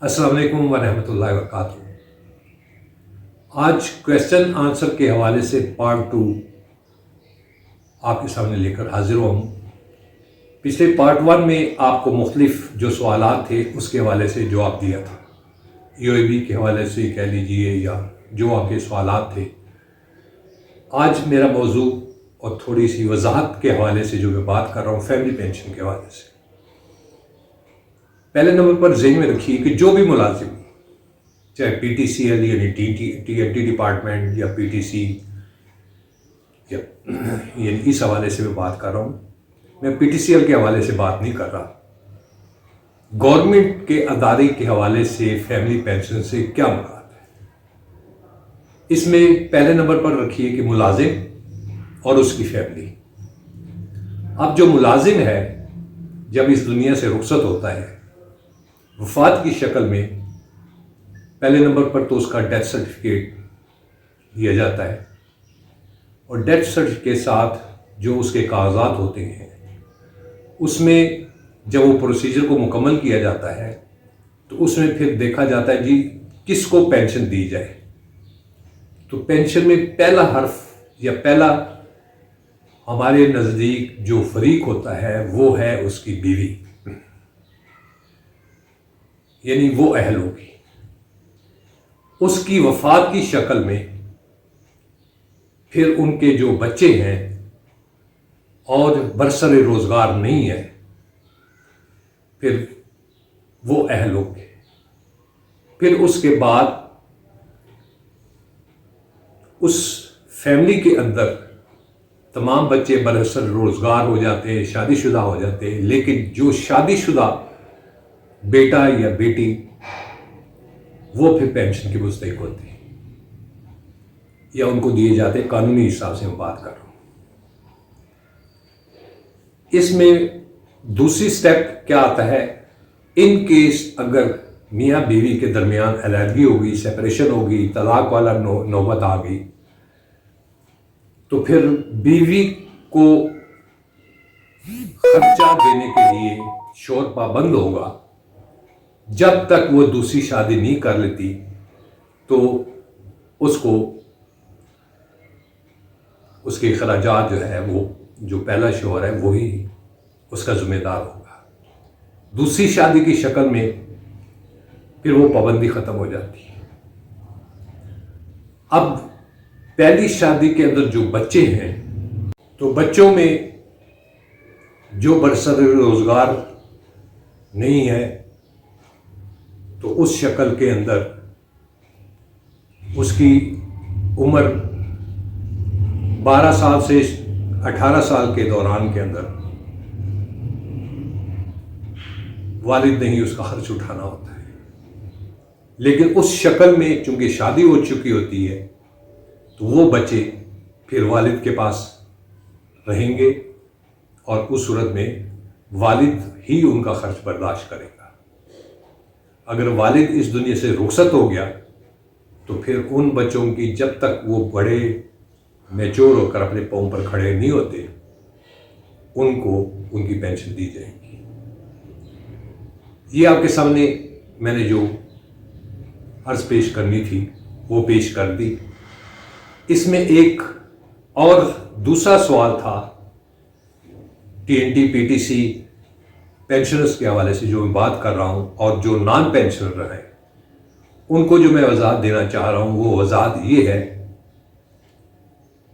السلام علیکم ورحمۃ اللہ وبرکاتہ۔ آج کویسچن آنسر کے حوالے سے پارٹ 2 آپ کے سامنے لے کر حاضر ہوں۔ پچھلے پارٹ 1 میں آپ کو مختلف جو سوالات تھے اس کے حوالے سے جواب دیا تھا، UAB کے حوالے سے کہہ لیجئے یا جو آپ کے سوالات تھے۔ آج میرا موضوع اور تھوڑی سی وضاحت کے حوالے سے جو میں بات کر رہا ہوں فیملی پینشن کے حوالے سے۔ پہلے نمبر پر ذہن میں رکھیے کہ جو بھی ملازم چاہے PTCL یعنی TNT ڈپارٹمنٹ یا PTC یعنی اس حوالے سے میں بات کر رہا ہوں، میں PTCL کے حوالے سے بات نہیں کر رہا۔ گورنمنٹ کے ادارے کے حوالے سے فیملی پینشن سے کیا مراد ہے؟ اس میں پہلے نمبر پر رکھیے کہ ملازم اور اس کی فیملی۔ اب جو ملازم ہے جب اس دنیا سے رخصت ہوتا ہے وفات کی شکل میں، پہلے نمبر پر تو اس کا ڈیتھ سرٹیفکیٹ دیا جاتا ہے، اور ڈیتھ سرٹیفکیٹ کے ساتھ جو اس کے کاغذات ہوتے ہیں اس میں جب وہ پروسیجر کو مکمل کیا جاتا ہے تو اس میں پھر دیکھا جاتا ہے جی کس کو پینشن دی جائے۔ تو پینشن میں پہلا حرف یا پہلا ہمارے نزدیک جو فریق ہوتا ہے وہ ہے اس کی بیوی، یعنی وہ اہل ہوگی۔ اس کی وفات کی شکل میں پھر ان کے جو بچے ہیں اور برسر روزگار نہیں ہے پھر وہ اہل ہوگے۔ پھر اس کے بعد اس فیملی کے اندر تمام بچے برسر روزگار ہو جاتے ہیں، شادی شدہ ہو جاتے ہیں، لیکن جو شادی شدہ بیٹا یا بیٹی وہ پھر پینشن کی مستحق ہوتی ہے یا ان کو دیے جاتے ہیں، قانونی حساب سے میں بات کر رہا ہوں۔ اس میں دوسری سٹیپ کیا آتا ہے، ان کیس اگر میاں بیوی کے درمیان علیحدگی ہوگی، سیپریشن ہوگی، طلاق والا نوبت آ گئی، تو پھر بیوی کو خرچہ دینے کے لیے شوہر پابند ہوگا جب تک وہ دوسری شادی نہیں کر لیتی، تو اس کو اس کے اخراجات جو ہے وہ جو پہلا شوہر ہے وہی اس کا ذمہ دار ہوگا۔ دوسری شادی کی شکل میں پھر وہ پابندی ختم ہو جاتی ہے۔ اب پہلی شادی کے اندر جو بچے ہیں تو بچوں میں جو برسر روزگار نہیں ہے تو اس شکل کے اندر اس کی عمر 12 سال سے 18 سال کے دوران کے اندر والد نے ہی اس کا خرچ اٹھانا ہوتا ہے، لیکن اس شکل میں چونکہ شادی ہو چکی ہوتی ہے تو وہ بچے پھر والد کے پاس رہیں گے اور اس صورت میں والد ہی ان کا خرچ برداشت کرے گا۔ اگر والد اس دنیا سے رخصت ہو گیا تو پھر ان بچوں کی جب تک وہ بڑے میچور ہو کر اپنے پاؤں پر کھڑے نہیں ہوتے ان کو ان کی پینشن دی جائے گی۔ یہ آپ کے سامنے میں نے جو عرض پیش کرنی تھی وہ پیش کر دی۔ اس میں ایک اور دوسرا سوال تھا TNT PTC پینشنرز کے حوالے سے جو میں بات کر رہا ہوں، اور جو نان پینشنر ہیں ان کو جو میں وضاحت دینا چاہ رہا ہوں وہ وضاحت یہ ہے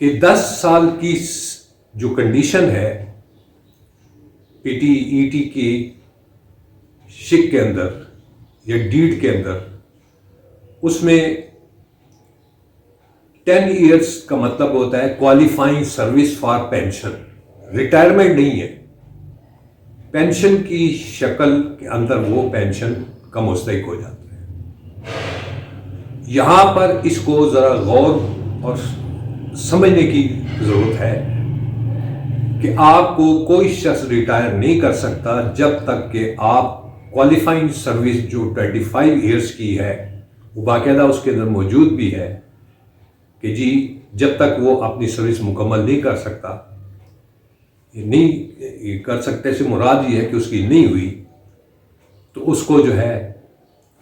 کہ 10 سال کی جو کنڈیشن ہے PTET کی شک کے اندر یا ڈیڈ کے اندر، اس میں 10 ایئرس کا مطلب ہوتا ہے qualifying service for pension, retirement نہیں ہے، پینشن کی شکل کے اندر وہ پینشن کا مستحق ہو جاتا ہے۔ یہاں پر اس کو ذرا غور اور سمجھنے کی ضرورت ہے کہ آپ کو کوئی شخص ریٹائر نہیں کر سکتا جب تک کہ آپ کوالیفائنگ سروس جو 25 ایئرس کی ہے وہ باقاعدہ اس کے اندر موجود بھی ہے کہ جی جب تک وہ اپنی سروس مکمل نہیں کر سکتا، نہیں کر سکتے سے مراد یہ ہے کہ اس کی نہیں ہوئی تو اس کو جو ہے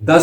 10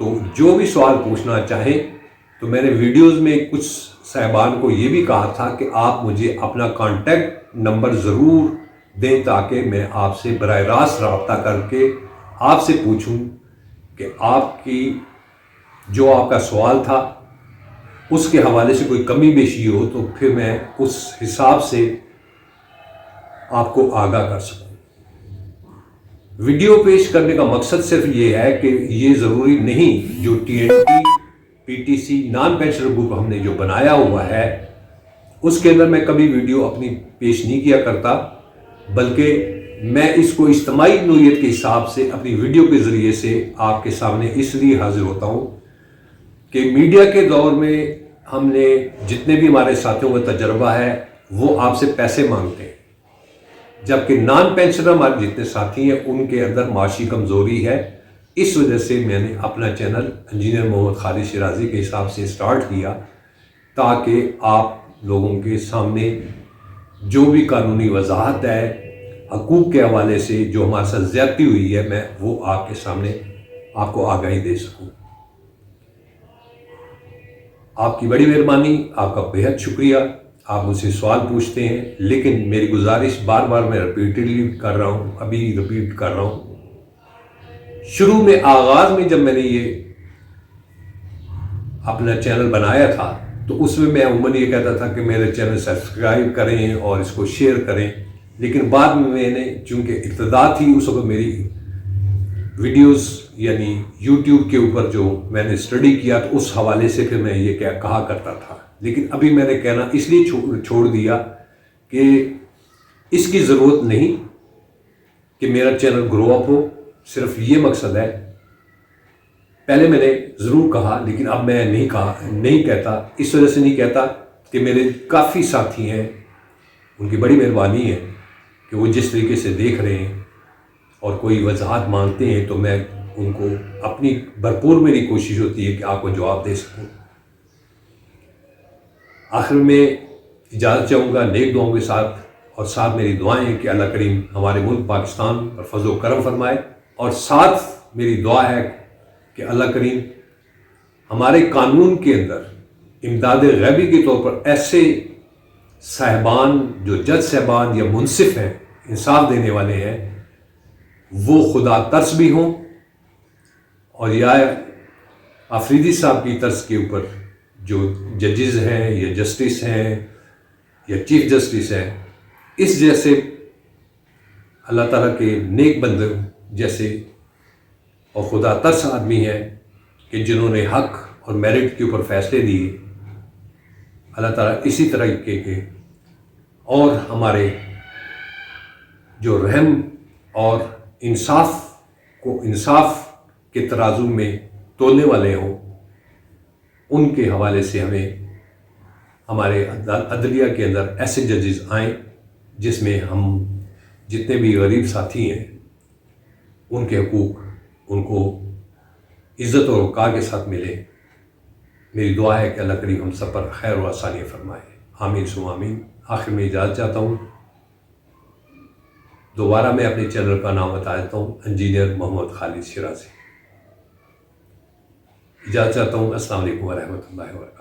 تو جو بھی سوال پوچھنا چاہیں تو میں نے ویڈیوز میں کچھ صاحبان کو یہ بھی کہا تھا کہ آپ مجھے اپنا کانٹیکٹ نمبر ضرور دیں تاکہ میں آپ سے براہ راست رابطہ کر کے آپ سے پوچھوں کہ آپ کی جو آپ کا سوال تھا اس کے حوالے سے کوئی کمی بیشی ہو تو پھر میں اس حساب سے آپ کو آگاہ کر سکوں۔ ویڈیو پیش کرنے کا مقصد صرف یہ ہے کہ یہ ضروری نہیں جو TNT PTC naan pensioner group ہم نے جو بنایا ہوا ہے اس کے اندر میں کبھی ویڈیو اپنی پیش نہیں کیا کرتا، بلکہ میں اس کو اجتماعی نوعیت کے حساب سے اپنی ویڈیو کے ذریعے سے آپ کے سامنے اس لیے حاضر ہوتا ہوں کہ میڈیا کے دور میں ہم نے جتنے بھی ہمارے ساتھیوں کا تجربہ ہے وہ آپ سے پیسے مانگتے ہیں، جبکہ نان پینشنر ہمارے جتنے ساتھی ہیں ان کے اندر معاشی کمزوری ہے۔ اس وجہ سے میں نے اپنا چینل انجینئر محمد خالد شیرازی کے حساب سے سٹارٹ کیا تاکہ آپ لوگوں کے سامنے جو بھی قانونی وضاحت ہے حقوق کے حوالے سے جو ہمارے ساتھ زیادتی ہوئی ہے میں وہ آپ کے سامنے آپ کو آگاہی دے سکوں۔ آپ کی بڑی مہربانی، آپ کا بہت شکریہ۔ آپ مجھ سے سوال پوچھتے ہیں لیکن میری گزارش بار بار میں ریپیٹڈلی کر رہا ہوں، ابھی ریپیٹ کر رہا ہوں، شروع میں آغاز میں جب میں نے یہ اپنا چینل بنایا تھا تو اس میں عموماً یہ کہتا تھا کہ میرے چینل سبسکرائب کریں اور اس کو شیئر کریں، لیکن بعد میں نے چونکہ ابتدا تھی اس وقت میری ویڈیوز یعنی یوٹیوب کے اوپر جو میں نے اسٹڈی کیا تو اس حوالے سے پھر میں یہ کہا کرتا تھا، لیکن ابھی میں نے کہنا اس لیے چھوڑ دیا کہ اس کی ضرورت نہیں کہ میرا چینل گرو اپ ہو، صرف یہ مقصد ہے۔ پہلے میں نے ضرور کہا لیکن اب میں نہیں کہتا، اس وجہ سے نہیں کہتا کہ میرے کافی ساتھی ہیں، ان کی بڑی مہربانی ہے کہ وہ جس طریقے سے دیکھ رہے ہیں اور کوئی وضاحت مانگتے ہیں تو میں ان کو اپنی بھرپور میری کوشش ہوتی ہے کہ آپ کو جواب دے سکوں۔ آخر میں اجازت چاہوں گا نیک دعاؤں کے ساتھ، اور ساتھ میری دعائیں ہیں کہ اللہ کریم ہمارے ملک پاکستان پر فضل و کرم فرمائے، اور ساتھ میری دعا ہے کہ اللہ کریم ہمارے قانون کے اندر امداد غیبی کے طور پر ایسے صاحبان جو جج صاحبان یا منصف ہیں، انصاف دینے والے ہیں، وہ خدا ترس بھی ہوں، اور یا آفریدی صاحب کی طرز کے اوپر جو ججز ہیں یا جسٹس ہیں یا چیف جسٹس ہیں، اس جیسے اللہ تعالیٰ کے نیک بندے جیسے اور خدا ترس آدمی ہیں کہ جنہوں نے حق اور میرٹ کے اوپر فیصلے دیے، اللہ تعالیٰ اسی طریقے کے اور ہمارے جو رحم اور انصاف کے ترازو میں تولنے والے ہوں، ان کے حوالے سے ہمیں ہمارے عدلیہ کے اندر ایسے ججز آئیں جس میں ہم جتنے بھی غریب ساتھی ہیں ان کے حقوق ان کو عزت اور وقار کے ساتھ ملے۔ میری دعا ہے کہ اللہ کریم ہم سب پر خیر و آسانی فرمائے، آمین ثم آمین۔ آخر میں اجازت چاہتا ہوں، دوبارہ میں اپنے چینل کا نام بتا دیتا ہوں، انجینئر محمد خالد شیرازی۔ اجازت چاہتا ہوں، السلام علیکم ورحمۃ اللہ وبرکاتہ۔